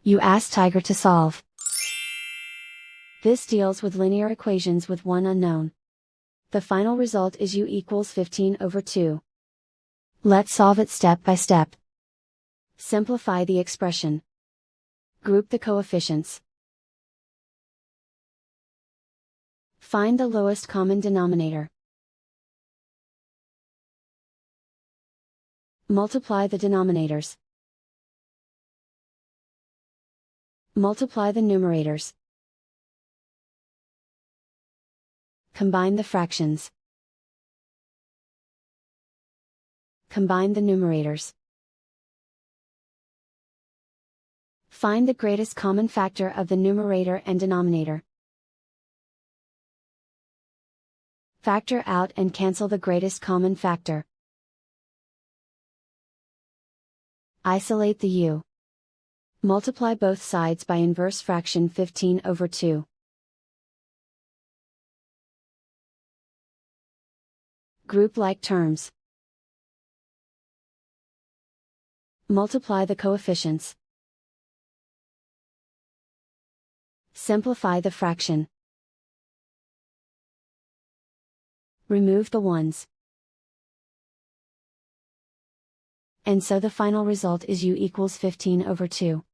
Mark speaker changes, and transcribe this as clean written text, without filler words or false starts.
Speaker 1: You ask Tiger to solve. This deals with linear equations with one unknown. The final result is u equals 15/2. Let's solve it step by step. Simplify the expression. Group the coefficients. Find the lowest common denominator. Multiply the denominators. Multiply the numerators. Combine the fractions. Combine the numerators. Find the greatest common factor of the numerator and denominator. Factor out and cancel the greatest common factor. Isolate the u. Multiply both sides by inverse fraction 15/2. Group like terms. Multiply the coefficients. Simplify the fraction. Remove the ones. And so the final result is u equals 15/2.